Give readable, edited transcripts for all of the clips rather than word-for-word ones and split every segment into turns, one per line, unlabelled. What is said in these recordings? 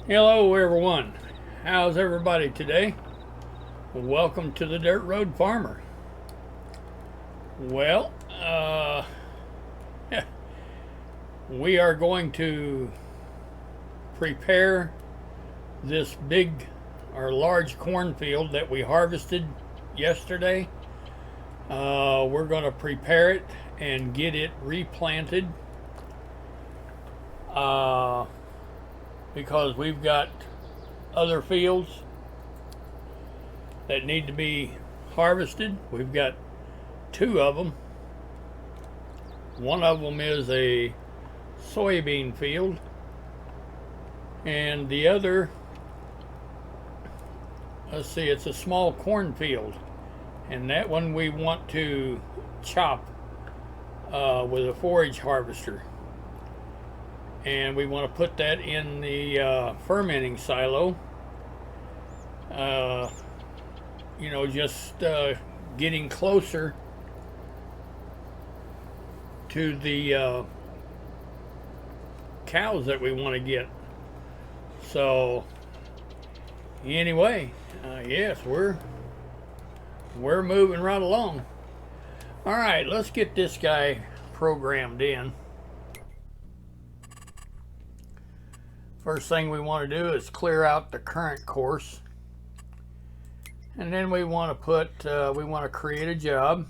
Hello everyone, how's everybody today? Welcome to the Dirt Road Farmer. Well, we are going to prepare this big or large cornfield that we harvested yesterday. We're going to prepare it and get it replanted because we've got other fields that need to be harvested. We've got two of them. One of them is a soybean field, and the other, let's see, it's a small cornfield, and that one we want to chop with a forage harvester, and we want to put that in the fermenting silo. Just getting closer to the cows that we want to get. So anyway, yes, we're moving right along. All right, let's get this guy programmed in. First thing we want to do is clear out the current course, and then we want to create a job.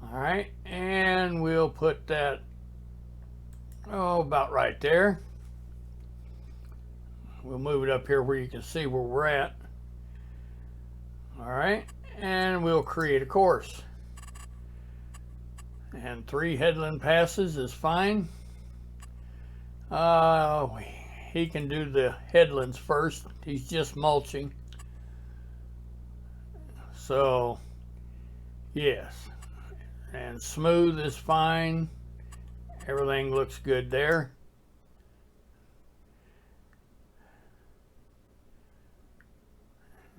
All right, and we'll put that about right there. We'll move it up here where you can see where we're at. All right, and we'll create a course, and 3 headland passes is fine. He can do the headlands first. He's just mulching. So, yes. And smooth is fine. Everything looks good there.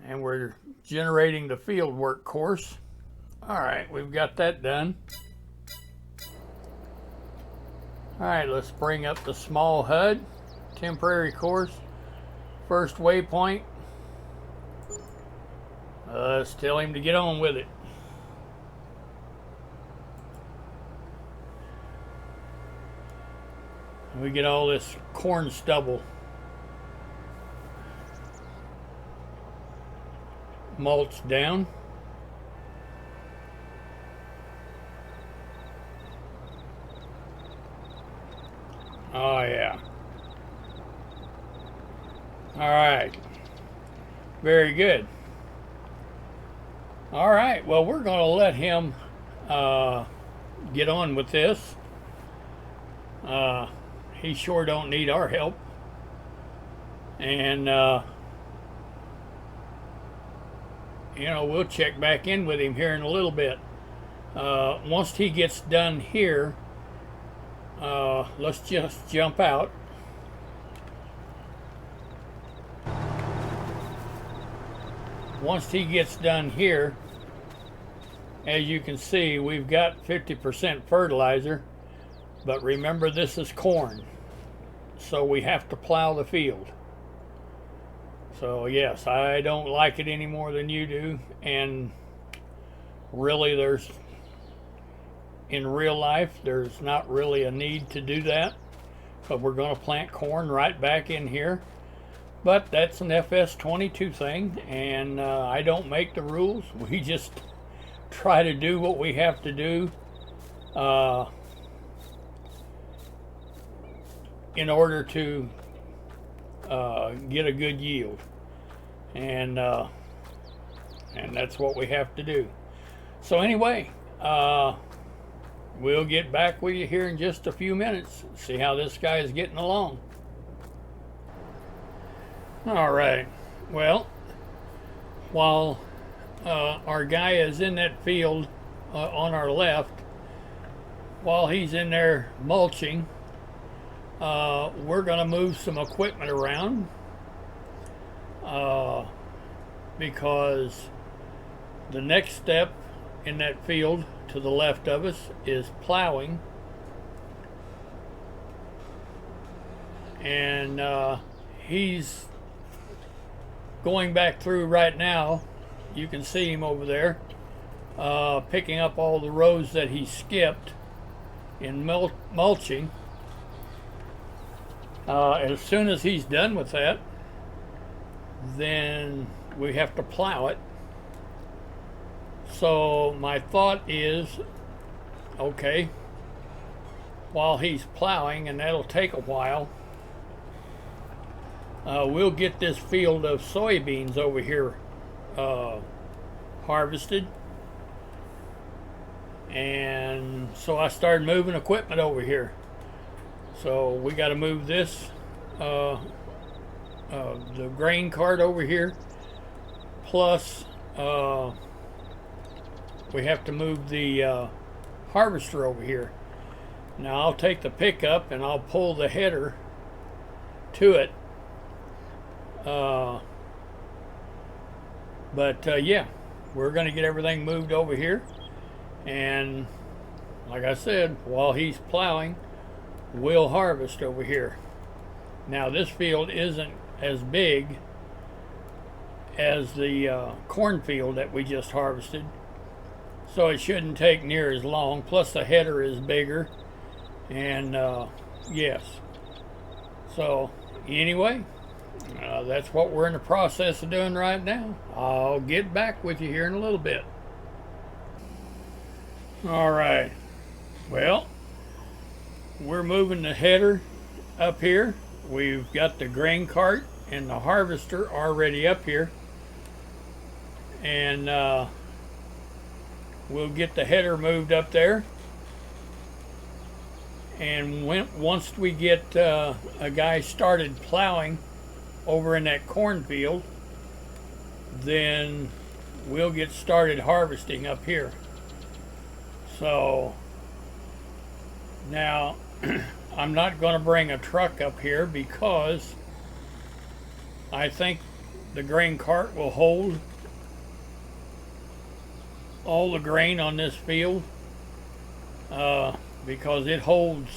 And we're generating the field work course. All right, we've got that done. All right, let's bring up the small HUD, temporary course, first waypoint. Let's tell him to get on with it. We get all this corn stubble mulched down. Oh yeah. All right. Very good. All right. Well, we're going to let him get on with this. He sure don't need our help. And we'll check back in with him here in a little bit. Once he gets done here, let's just jump out. Once he gets done here, as you can see, we've got 50% fertilizer, but remember, this is corn, so we have to plow the field. So yes, I don't like it any more than you do, and really in real life, there's not really a need to do that, but we're going to plant corn right back in here. But that's an FS22 thing, and I don't make the rules. We just try to do what we have to do in order to get a good yield, and that's what we have to do. So anyway, we'll get back with you here in just a few minutes, see how this guy is getting along. All right, well, while our guy is in that field on our left, while he's in there mulching, we're going to move some equipment around because the next step in that field to the left of us is plowing. and he's going back through right now. You can see him over there, picking up all the rows that he skipped in mulching. As soon as he's done with that, then we have to plow it. So my thought is, okay, while he's plowing, and that'll take a while, we'll get this field of soybeans over here harvested. And so I started moving equipment over here. So we got to move this, the grain cart over here, plus we have to move the harvester over here. Now I'll take the pickup and I'll pull the header to it. Yeah, we're going to get everything moved over here. And like I said, while he's plowing, we'll harvest over here. Now this field isn't as big as the cornfield that we just harvested, so it shouldn't take near as long. Plus the header is bigger, and yes. So anyway, that's what we're in the process of doing right now. I'll get back with you here in a little bit. All right. Well, we're moving the header up here. We've got the grain cart and the harvester already up here, and we'll get the header moved up there. And once we get a guy started plowing over in that cornfield, then we'll get started harvesting up here. So now I'm not going to bring a truck up here because I think the grain cart will hold all the grain on this field, because it holds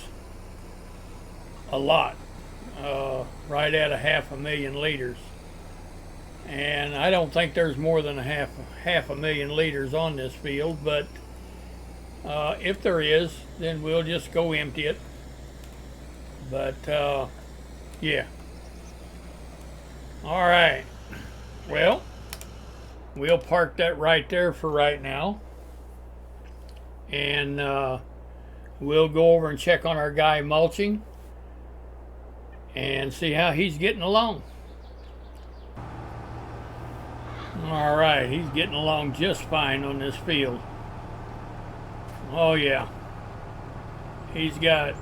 a lot, right at 500,000 liters. And I don't think there's more than half a million liters on this field, but if there is, then we'll just go empty it. But yeah. All right. Well, we'll park that right there for right now, and we'll go over and check on our guy mulching and see how he's getting along. All right, he's getting along just fine on this field. Oh yeah, he's got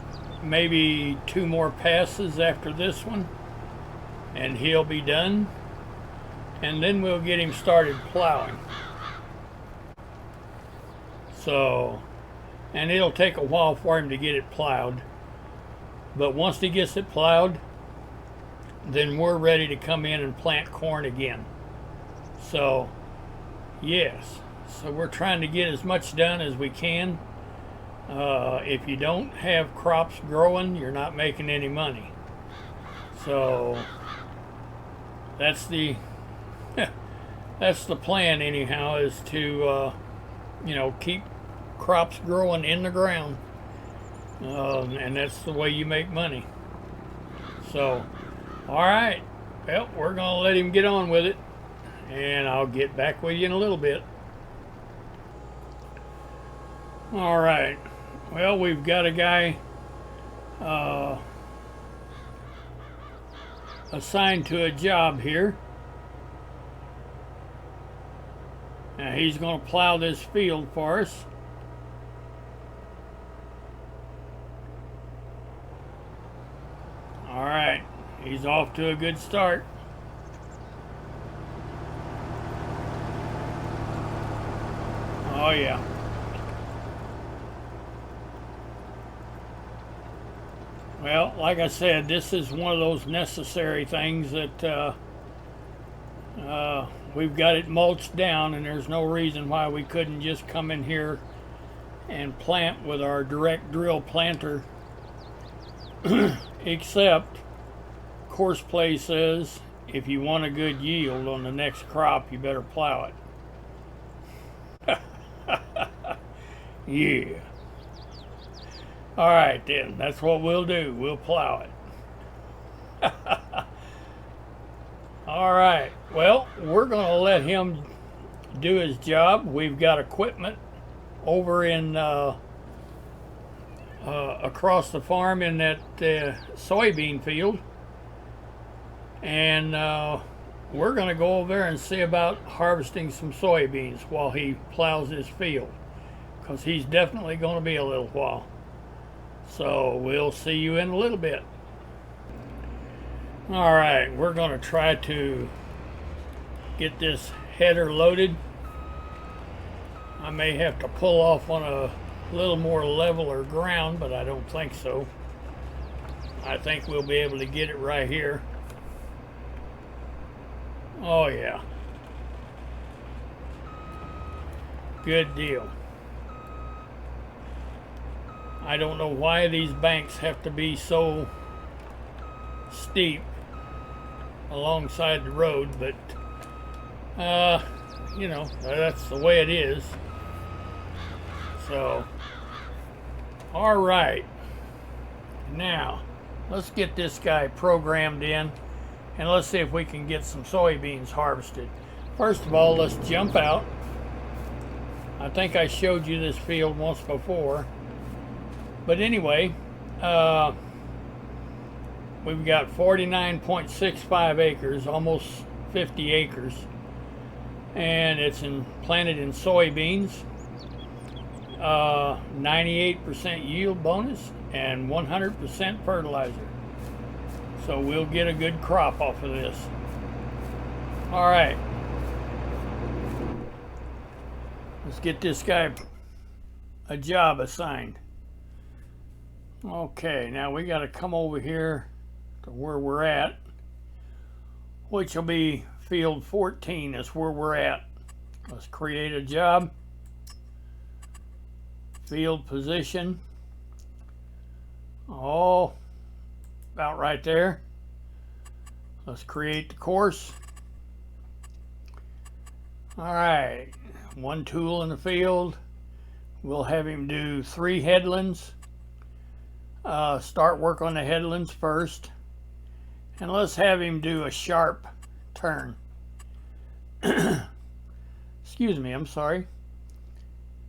maybe 2 more passes after this one, and he'll be done, and then we'll get him started plowing. So, and it'll take a while for him to get it plowed, but once he gets it plowed, then we're ready to come in and plant corn again. So yes, so we're trying to get as much done as we can. If you don't have crops growing, you're not making any money. So that's the that's the plan anyhow, is to keep crops growing in the ground, and that's the way you make money. So all right, well, we're gonna let him get on with it, and I'll get back with you in a little bit. All right, well, we've got a guy assigned to a job here. Now he's going to plow this field for us. All right, he's off to a good start. Oh yeah. Well, like I said, this is one of those necessary things that we've got it mulched down, and there's no reason why we couldn't just come in here and plant with our direct drill planter, except Courseplay says if you want a good yield on the next crop, you better plow it. Yeah. All right, then. That's what we'll do. We'll plow it. All right. Well, we're going to let him do his job. We've got equipment over in across the farm in that soybean field, and we're going to go over there and see about harvesting some soybeans while he plows his field, because he's definitely going to be a little while. So we'll see you in a little bit. All right, we're going to try to get this header loaded. I may have to pull off on a little more leveler ground, but I don't think so. I think we'll be able to get it right here. Oh yeah. Good deal. I don't know why these banks have to be so steep alongside the road, but you know, that's the way it is. So, all right, now let's get this guy programmed in, and let's see if we can get some soybeans harvested. First of all, let's jump out. I think I showed you this field once before, but anyway, we've got 49.65 acres, almost 50 acres, and it's planted in soybeans. 98% yield bonus and 100% fertilizer. So we'll get a good crop off of this. All right. Let's get this guy a job assigned. Okay, now we got to come over here to where we're at, which will be field 14 is where we're at. Let's create a job. Field position. Oh, about right there. Let's create the course. All right, one tool in the field. We'll have him do 3 headlands. Start work on the headlands first. And let's have him do a sharp turn. Excuse me, I'm sorry.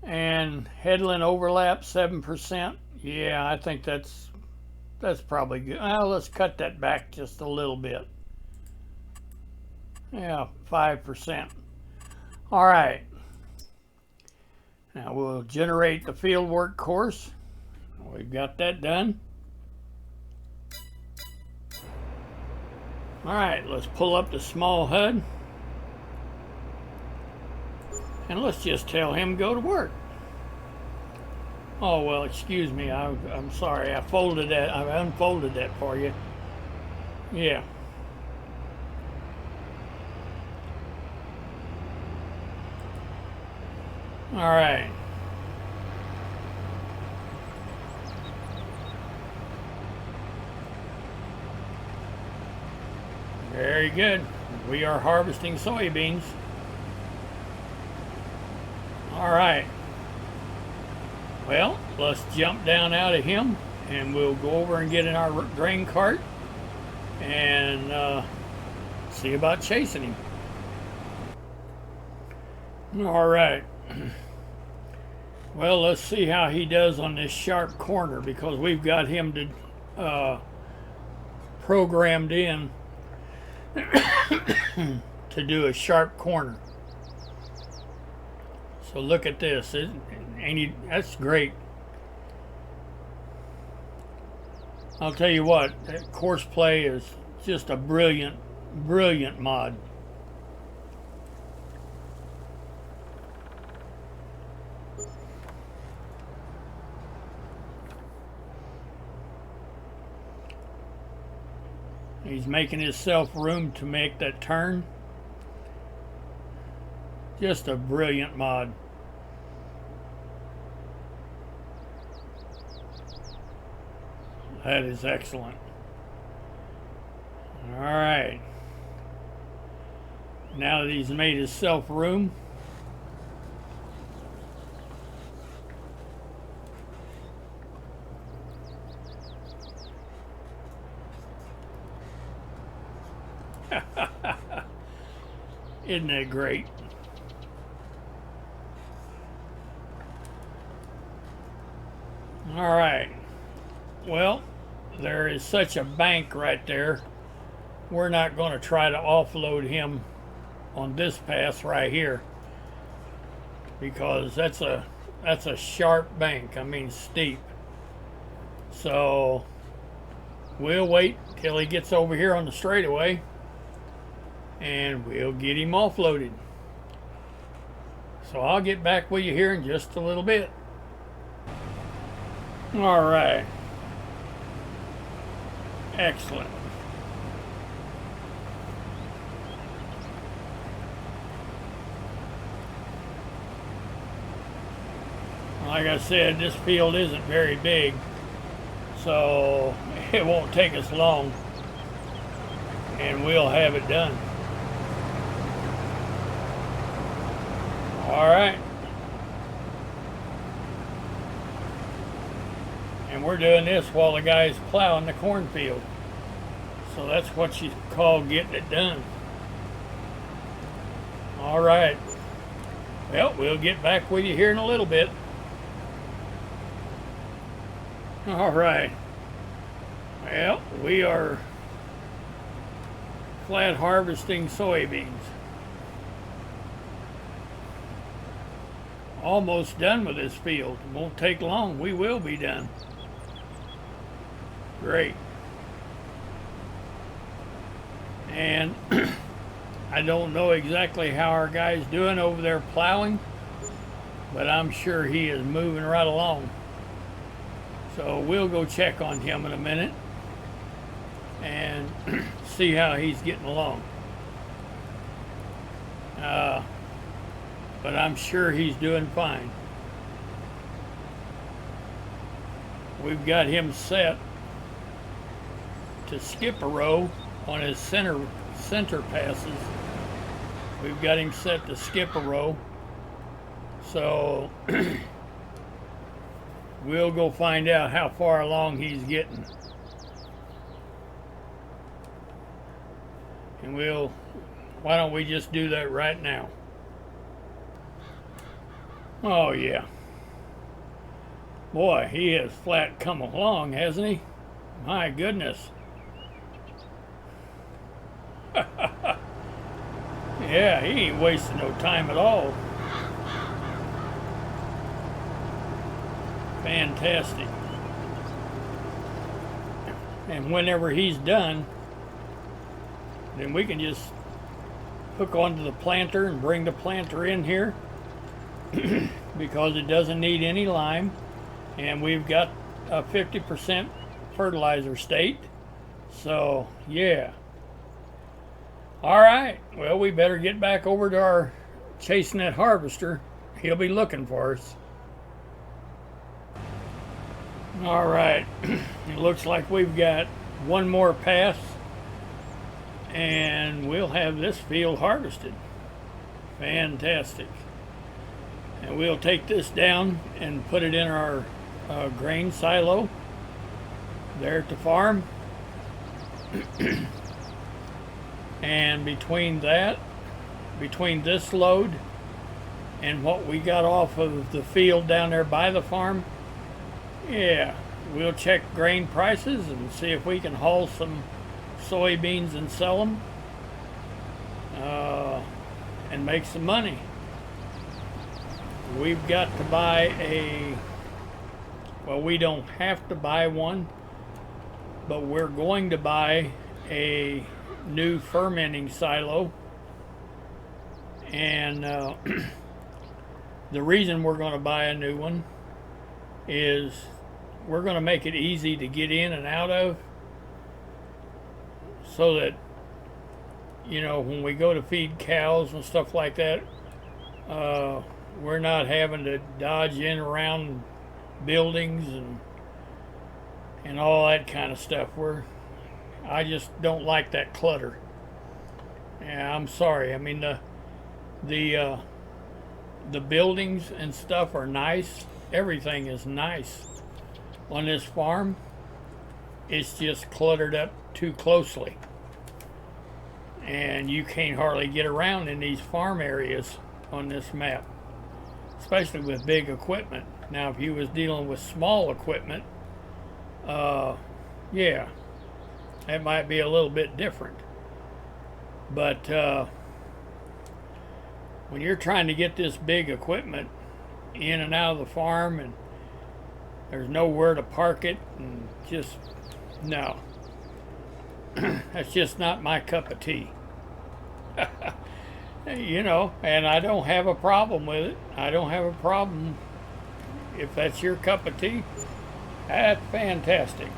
And headland overlap 7%. Yeah, I think that's probably good. Let's cut that back just a little bit. Yeah, 5%. All right. Now we'll generate the fieldwork course. We've got that done. All right, let's pull up the small HUD. And let's just tell him go to work. Oh, well, excuse me. I'm sorry. I unfolded that for you. Yeah. All right. Very good. We are harvesting soybeans. All right. Well, let's jump down out of him, and we'll go over and get in our grain cart and see about chasing him. All right. Well, let's see how he does on this sharp corner, because we've got him to programmed in to do a sharp corner. So look at this. That's great. I'll tell you what, that Courseplay is just a brilliant, brilliant mod. He's making himself room to make that turn. Just a brilliant mod. That is excellent. All right. Now that he's made himself room, isn't that great? All right. Well, there is such a bank right there. We're not going to try to offload him on this pass right here because that's a sharp bank. I mean steep. So we'll wait till he gets over here on the straightaway and we'll get him offloaded. So I'll get back with you here in just a little bit. All right. Excellent. Like I said, this field isn't very big, so it won't take us long, and we'll have it done. All right. And we're doing this while the guy's plowing the cornfield. So that's what you call getting it done. All right. Well, we'll get back with you here in a little bit. All right. Well, we are flat harvesting soybeans. Almost done with this field. It won't take long. We will be done. Great. And I don't know exactly how our guy's doing over there plowing, but I'm sure he is moving right along. So we'll go check on him in a minute and see how he's getting along. But I'm sure he's doing fine. We've got him set to skip a row on his center passes. We've got him set to skip a row. So we'll go find out how far along he's getting. And why don't we just do that right now? Oh yeah. Boy, he has flat come along, hasn't he? My goodness. Yeah, he ain't wasting no time at all. Fantastic. And whenever he's done, then we can just hook onto the planter and bring the planter in here because it doesn't need any lime, and we've got a 50% fertilizer state. So yeah. All right, well, we better get back over to our chasing that harvester. He'll be looking for us. All right, it looks like we've got one more pass and we'll have this field harvested. Fantastic. And we'll take this down and put it in our grain silo there at the farm. And between this load and what we got off of the field down there by the farm, yeah, we'll check grain prices and see if we can haul some soybeans and sell them and make some money. We've got to buy well, we don't have to buy one, but we're going to buy a new fermenting silo. And the reason we're going to buy a new one is we're going to make it easy to get in and out of, so that, you know, when we go to feed cows and stuff like that, we're not having to dodge in around buildings and all that kind of stuff. I just don't like that clutter. Yeah, I'm sorry. I mean the the buildings and stuff are nice. Everything is nice on this farm. It's just cluttered up too closely, and you can't hardly get around in these farm areas on this map, especially with big equipment. Now, if you was dealing with small equipment, yeah, that might be a little bit different. But when you're trying to get this big equipment in and out of the farm, and there's nowhere to park it, and just no, that's just not my cup of tea. You know, and I don't have a problem with it. I don't have a problem if that's your cup of tea. That's fantastic.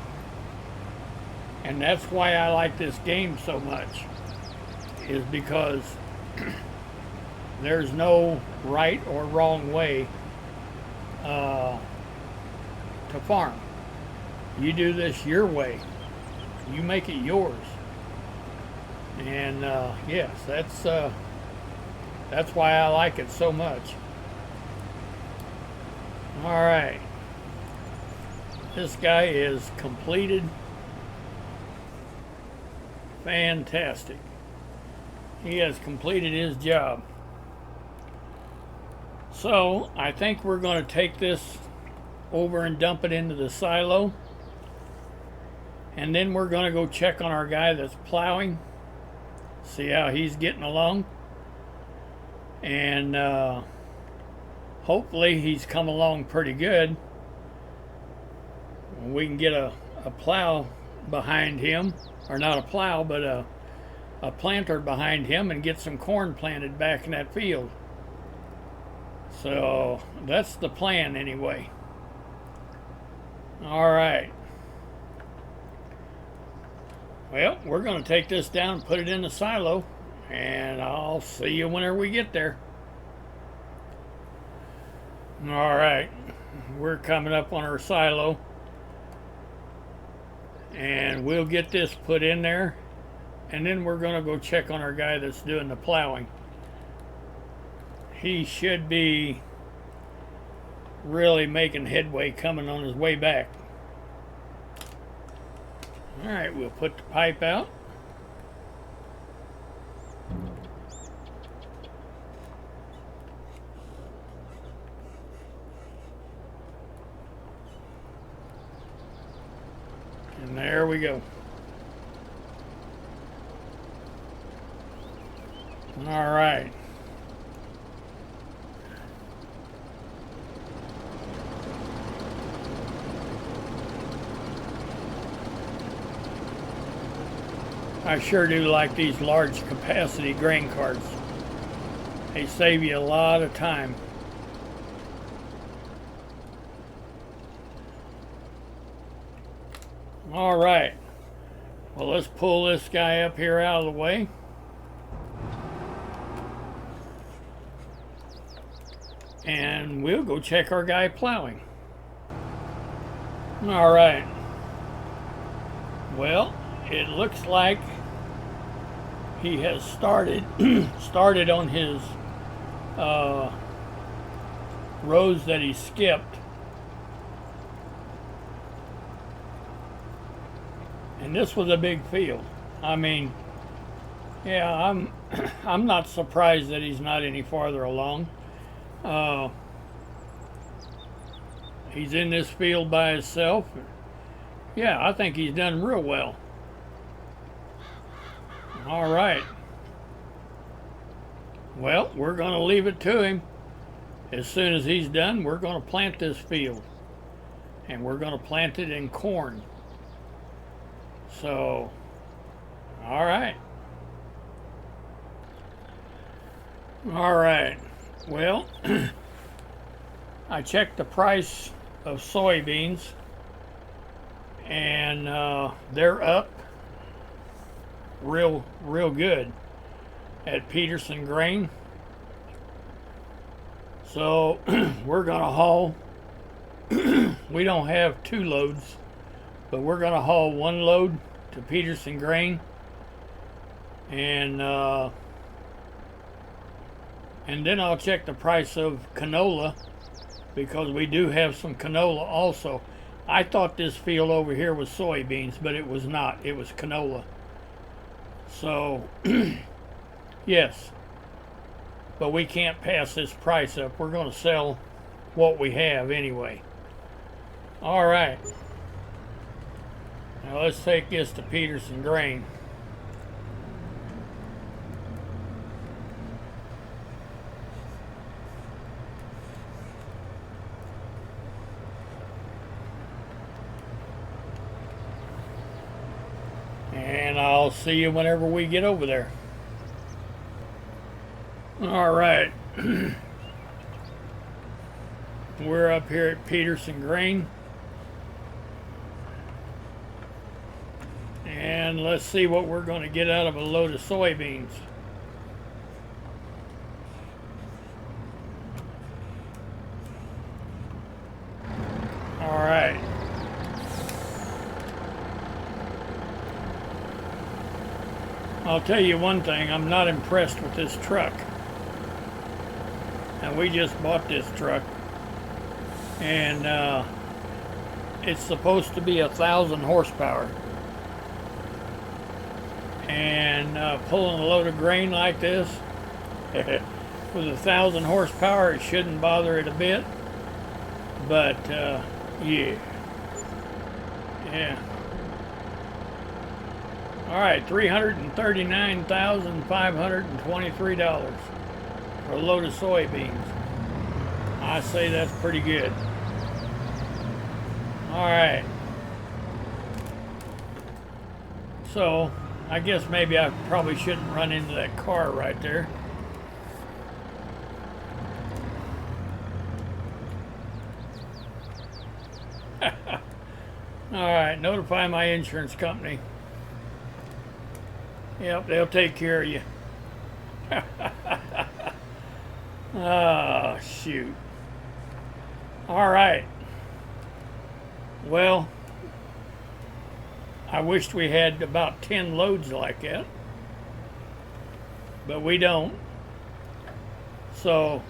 And that's why I like this game so much, is because there's no right or wrong way to farm. You do this your way. You make it yours. And yes, that's why I like it so much. All right. This guy is completed. Fantastic. He has completed his job. So I think we're going to take this over and dump it into the silo. And then we're going to go check on our guy that's plowing. See how he's getting along. And hopefully he's come along pretty good. We can get a plow behind him, or not a plow, but a planter behind him, and get some corn planted back in that field. So that's the plan anyway. All right. Well, we're going to take this down and put it in the silo, and I'll see you whenever we get there. All right. We're coming up on our silo, and we'll get this put in there, and then we're going to go check on our guy that's doing the plowing. He should be really making headway coming on his way back. All right, we'll put the pipe out. And there we go. All right. I sure do like these large capacity grain carts. They save you a lot of time. All right. Well, let's pull this guy up here out of the way. And we'll go check our guy plowing. All right. Well, it looks like he has started on his rows that he skipped. And this was a big field. I mean, yeah, I'm not surprised that he's not any farther along. He's in this field by himself. Yeah, I think he's done real well. All right. Well, we're going to leave it to him. As soon as he's done, we're going to plant this field. And we're going to plant it in corn. So, all right. All right. Well, I checked the price of soybeans, and they're up real good at Peterson Grain. So we're gonna haul. We don't have 2 loads, but we're gonna haul 1 load to Peterson Grain, and then I'll check the price of canola, because we do have some canola also. I thought this field over here was soybeans, but it was not. It was canola. So, yes. But we can't pass this price up. We're going to sell what we have anyway. All right. Now let's take this to Peterson Grain. And I'll see you whenever we get over there. All right. We're up here at Peterson Grain. And let's see what we're going to get out of a load of soybeans. All right. I'll tell you one thing, I'm not impressed with this truck. And we just bought this truck. And it's supposed to be 1,000 horsepower. And pulling a load of grain like this, with 1,000 horsepower, it shouldn't bother it a bit. But, yeah. All right, $339,523 for a load of soybeans. I say that's pretty good. All right. So, I guess maybe I probably shouldn't run into that car right there. All right, notify my insurance company. Yep, they'll take care of you. Oh, shoot. All right. Well, I wished we had about 10 loads like that, but we don't. So,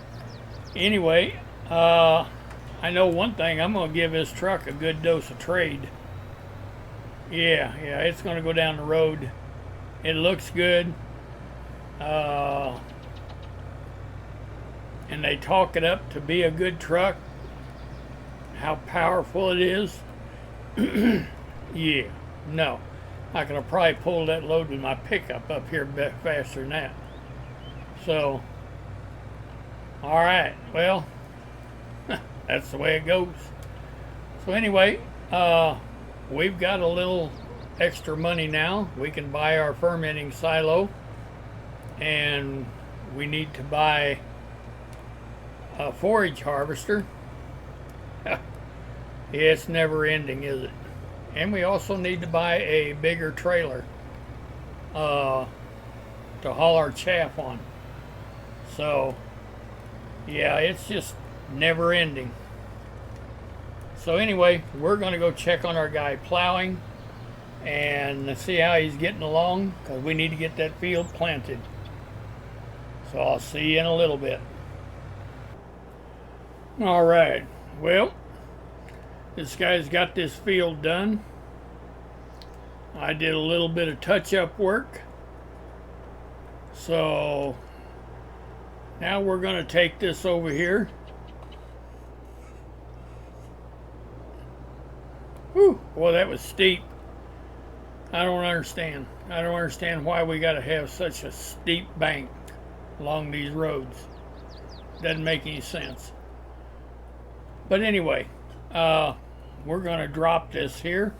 anyway, I know one thing. I'm going to give this truck a good dose of trade. Yeah, it's going to go down the road. It looks good. And they talk it up to be a good truck. How powerful it is. Yeah, no. I could have probably pulled that load with my pickup up here a bit faster than that. So, all right, well, that's the way it goes. So anyway, we've got a little extra money now. We can buy our fermenting silo, and we need to buy a forage harvester. It's never ending, is it? And we also need to buy a bigger trailer to haul our chaff on. So yeah, it's just never ending. So anyway, we're going to go check on our guy plowing and see how he's getting along, because we need to get that field planted. So I'll see you in a little bit. All right, well, this guy's got this field done. I did a little bit of touch-up work. So now we're going to take this over here. Whew, boy, that was steep. I don't understand. I don't understand why we got to have such a steep bank along these roads. Doesn't make any sense. But anyway, we're going to drop this here.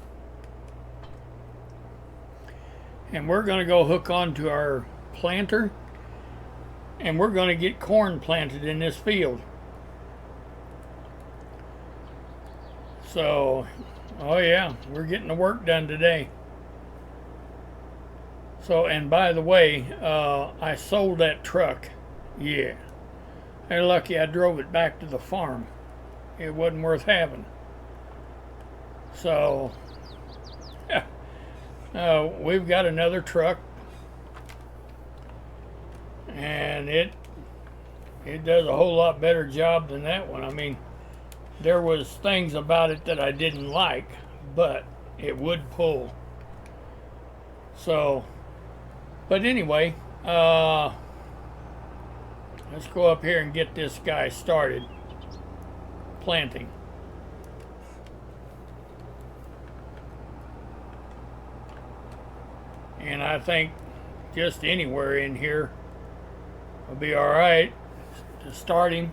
And we're going to go hook onto our planter. And we're going to get corn planted in this field. So, oh yeah, we're getting the work done today. So, and by the way, I sold that truck. Yeah. They're lucky I drove it back to the farm. It wasn't worth having. So, We've got another truck, and it does a whole lot better job than that one. I mean, there was things about it that I didn't like, but it would pull. So, but anyway, let's go up here and get this guy started planting. And I think just anywhere in here will be all right to start him.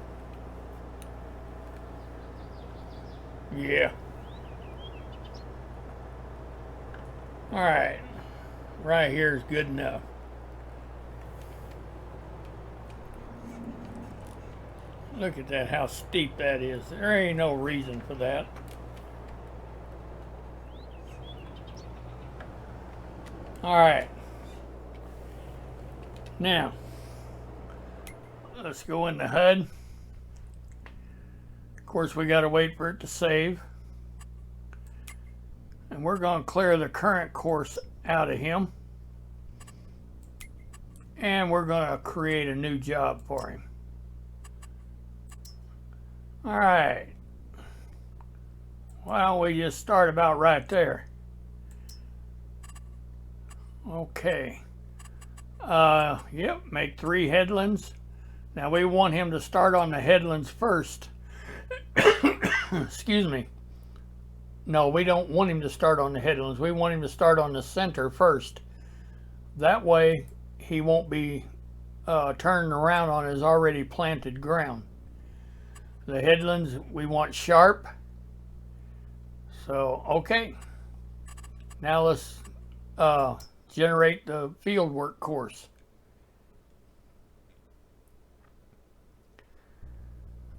Yeah. All right. Right here is good enough. Look at that, how steep that is. There ain't no reason for that. All right. Now, let's go in the HUD. Of course, we got to wait for it to save. And we're going to clear the current course out of him. And we're going to create a new job for him. All right. Why don't we just start about right there? Okay. Yep, make 3 headlands. Now we want him to start on the headlands first. Excuse me. No, we don't want him to start on the headlands. We want him to start on the center first. That way he won't be turning around on his already planted ground. The headlands we want sharp. So, okay. Now let's generate the fieldwork course.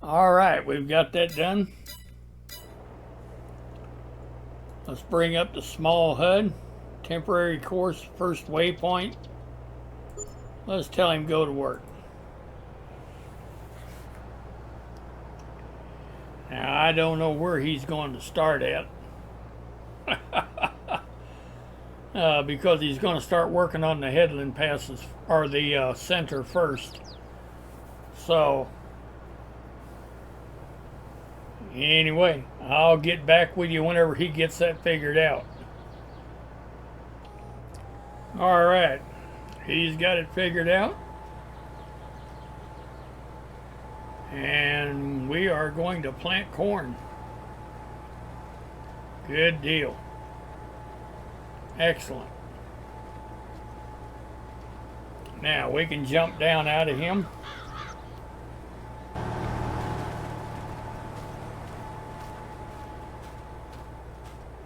All right, we've got that done. Let's bring up the small HUD, temporary course, first waypoint. Let's tell him go to work. Now, I don't know where he's going to start at. Because he's going to start working on the headland passes, or the center first. So, anyway, I'll get back with you whenever he gets that figured out. All right, he's got it figured out. And we are going to plant corn. Good deal. Excellent. Now we can jump down out of him.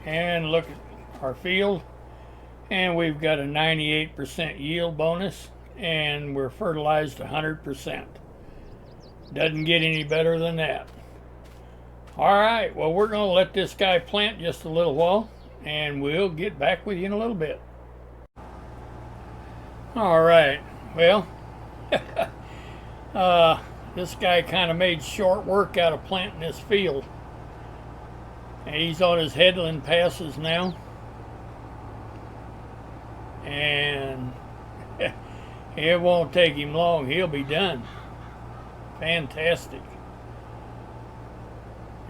And look at our field. And we've got a 98% yield bonus. And we're fertilized 100%. Doesn't get any better than that. Alright, well, we're going to let this guy plant just a little while. And we'll get back with you in a little bit. Alright, well, this guy kind of made short work out of planting this field. And he's on his headland passes now. And it won't take him long. He'll be done. Fantastic.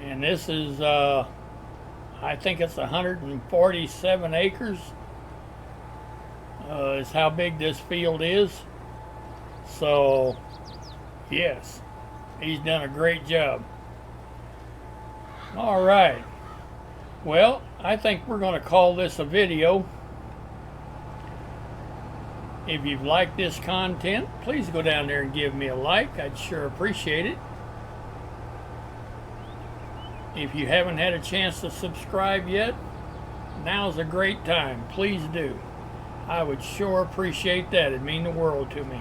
And this is, I think it's 147 acres. Is how big this field is. So, yes, he's done a great job. All right. Well, I think we're going to call this a video. If you've liked this content, please go down there and give me a like. I'd sure appreciate it. If you haven't had a chance to subscribe yet, now's a great time. Please do. I would sure appreciate that. It'd mean the world to me.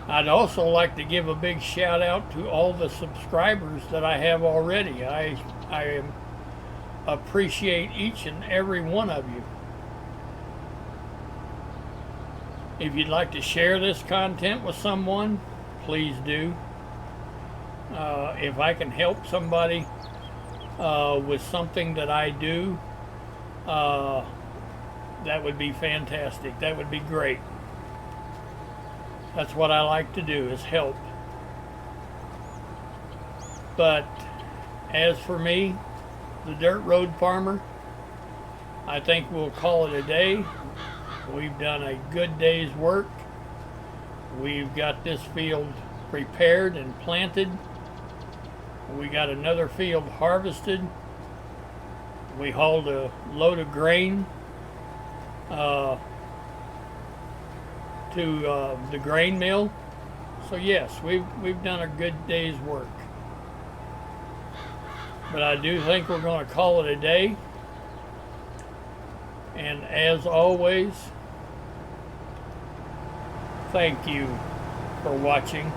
I'd also like to give a big shout out to all the subscribers that I have already. I appreciate each and every one of you. If you'd like to share this content with someone, please do. If I can help somebody with something that I do, that would be fantastic. That would be great. That's what I like to do, is help. But as for me, the dirt road farmer, I think we'll call it a day. We've done a good day's work. We've got this field prepared and planted. We got another field harvested. We hauled a load of grain to the grain mill. So yes, we've done a good day's work. But I do think we're going to call it a day. And as always, thank you for watching.